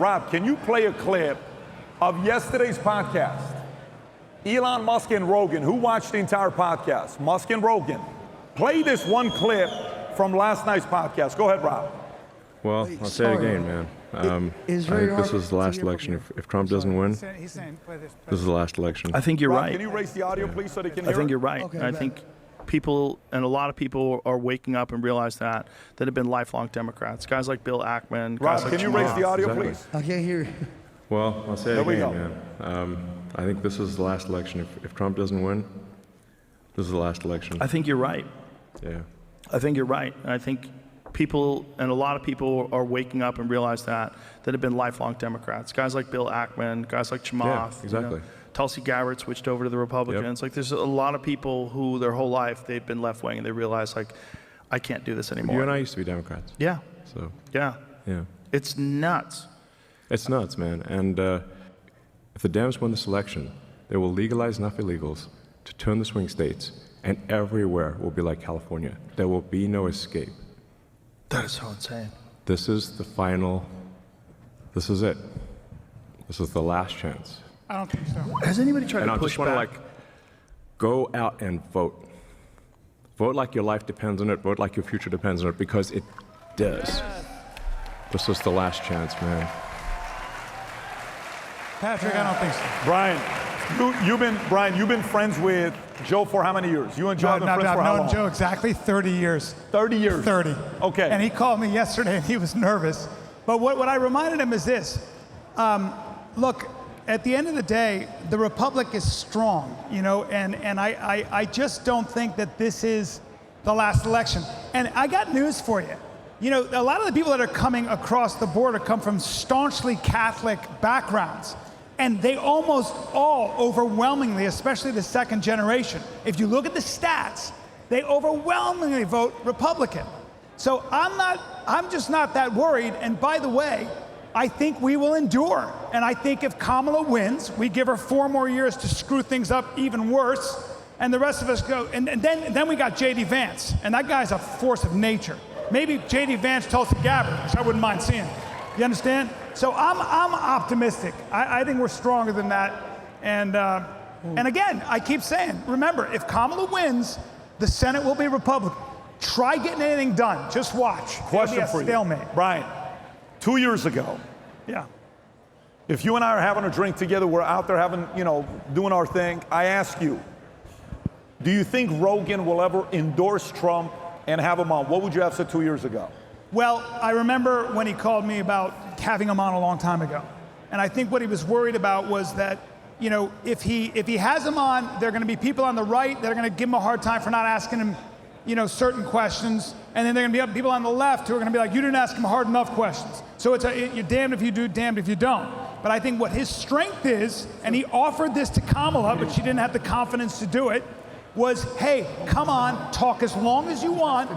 Rob, can you play a clip of yesterday's podcast? Elon Musk and Rogan. Who watched the entire podcast? Musk and Rogan. Play this one clip from last night's podcast. Go ahead, Rob. Well, I'll say it again, man. I think this is the last election. If Trump doesn't win, this is the last election. I think you're Rob, right. can you raise the audio, please, so they can hear I think it? you're right. Okay, I think people, and a lot of people are waking up and realize that have been lifelong Democrats. Guys like Bill Ackman, guys Rob, like can you raise the audio, Exactly. please? I can't hear you. Well, I'll say it There we again, man. I think this is the last election. If Trump doesn't win, this is the last election. I think you're right. Yeah. I think you're right. I think people, and a lot of people are waking up and realize that have been lifelong Democrats. Guys like Bill Ackman, guys like Chamath. Yeah, exactly. Tulsi Gabbard switched over to the Republicans. Yep. Like, there's a lot of people who their whole life they've been left wing and they realize, like, I can't do this anymore. You and I used to be Democrats. Yeah. So, Yeah. yeah. It's nuts. It's nuts, man. And if the Dems win this election, they will legalize enough illegals to turn the swing states, and everywhere will be like California. There will be no escape. That is so insane. This is the final, this is it. This is the last chance. I don't think so. Has anybody tried And to I push just want to, back? like, go out and vote. Vote like your life depends on it. Vote like your future depends on it, because it does. This is the last chance, man. Patrick, I don't think so. Brian, you've been friends with Joe for how many years? You and Joe have been friends for how I've known long? Joe exactly 30 years. 30 years. 30. Okay. And he called me yesterday and he was nervous. But what I reminded him is this. Look, at the end of the day, the Republic is strong, you know, and I just don't think that this is the last election. And I got news for you. You know, a lot of the people that are coming across the border come from staunchly Catholic backgrounds. And they almost all overwhelmingly, especially the second generation, if you look at the stats, they overwhelmingly vote Republican. So I'm just not that worried. And by the way, I think we will endure. And I think if Kamala wins, we give her 4 more years to screw things up even worse. And the rest of us go, and then we got J.D. Vance. And that guy's a force of nature. Maybe J.D. Vance, Tulsi Gabbard, which I wouldn't mind seeing. You understand? So I'm optimistic. I think we're stronger than that. And again, I keep saying, remember, if Kamala wins, the Senate will be Republican. Try getting anything done. Just watch. Question It'll be for a stalemate. you. Brian, 2 years ago, Yeah. if you and I are having a drink together, we're out there having, doing our thing, I ask you, do you think Rogan will ever endorse Trump and have him on? What would you have said 2 years ago? Well, I remember when he called me about having him on a long time ago. And I think what he was worried about was that, if he has him on, there are going to be people on the right that are going to give him a hard time for not asking him, certain questions. And then there are going to be people on the left who are going to be like, you didn't ask him hard enough questions. So you're damned if you do, damned if you don't. But I think what his strength is, and he offered this to Kamala, but she didn't have the confidence to do it, was, hey, come on, talk as long as you want,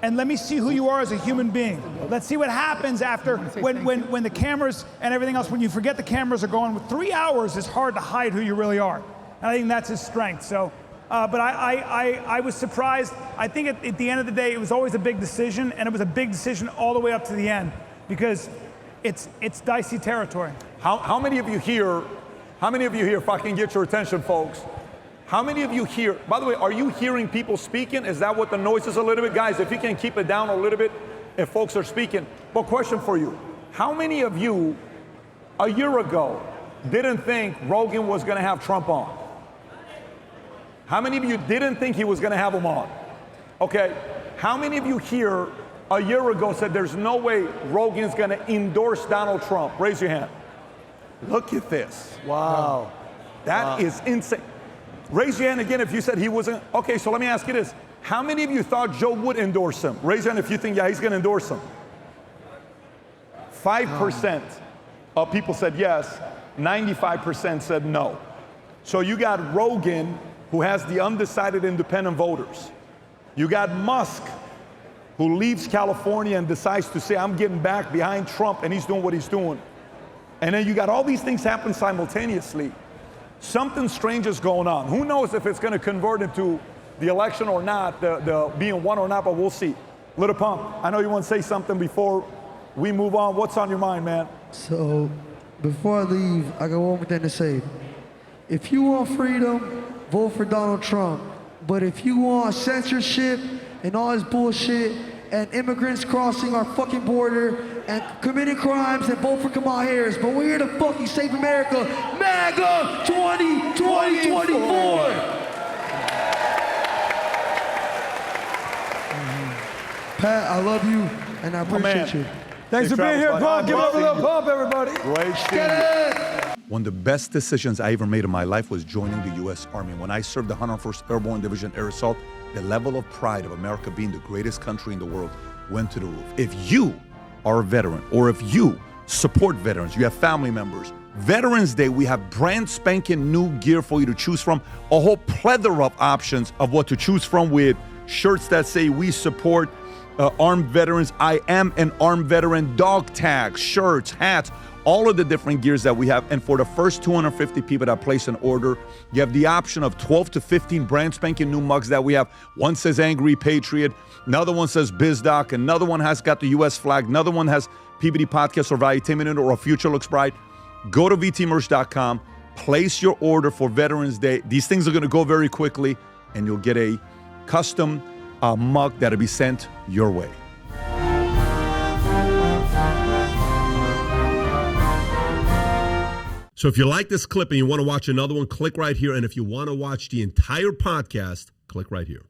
and let me see who you are as a human being. Let's see what happens after, when the cameras and everything else, when you forget the cameras are going. 3 hours is hard to hide who you really are. And I think that's his strength. So, but I was surprised. I think at the end of the day, it was always a big decision, and it was a big decision all the way up to the end, because it's dicey territory. How many of you here, if I can get your attention, folks, how many of you here, by the way, are you hearing people speaking? Is that what the noise is a little bit? Guys, if you can keep it down a little bit, if folks are speaking. But question for you, how many of you a year ago didn't think Rogan was gonna have Trump on? How many of you didn't think he was gonna have him on? Okay, how many of you here a year ago said there's no way Rogan's gonna endorse Donald Trump? Raise your hand. Look at this. Wow. That is insane. Raise your hand again if you said he wasn't. Okay, so let me ask you this. How many of you thought Joe would endorse him? Raise your hand if you think, yeah, he's going to endorse him. 5% of people said yes. 95% said no. So you got Rogan, who has the undecided independent voters. You got Musk, who leaves California and decides to say, I'm getting back behind Trump, and he's doing what he's doing. And then you got all these things happen simultaneously. Something strange is going on. Who knows if it's going to convert into the election or not, the being won or not, but we'll see. Little Pump, I know you want to say something before we move on. What's on your mind, man? So, before I leave, I got one more thing to say. If you want freedom, vote for Donald Trump. But if you want censorship and all this bullshit and immigrants crossing our fucking border and committing crimes, and vote for Kamala Harris. But we're here to fucking save America. MAGA 2024. Pat, I love you, and I appreciate you. Thanks for being here, Paul. Give up a little pump, everybody. Great Get it! One of the best decisions I ever made in my life was joining the U.S. Army. When I served the 101st Airborne Division Air Assault, the level of pride of America being the greatest country in the world went to the roof. If you are a veteran, or if you support veterans, you have family members, Veterans Day, we have brand spanking new gear for you to choose from, a whole plethora of options of what to choose from, with shirts that say we support armed veterans, I am an armed veteran, dog tags, shirts, hats, all of the different gears that we have. And for the first 250 people that place an order, you have the option of 12 to 15 brand spanking new mugs that we have. One says Angry Patriot, another one says BizDoc, another one has got the US flag, another one has PBD Podcast or Valuetainment or A Future Looks Bright. Go to vtmerch.com, place your order for Veterans Day. These things are gonna go very quickly, and you'll get a custom mug that'll be sent your way. So if you like this clip and you want to watch another one, click right here. And if you want to watch the entire podcast, click right here.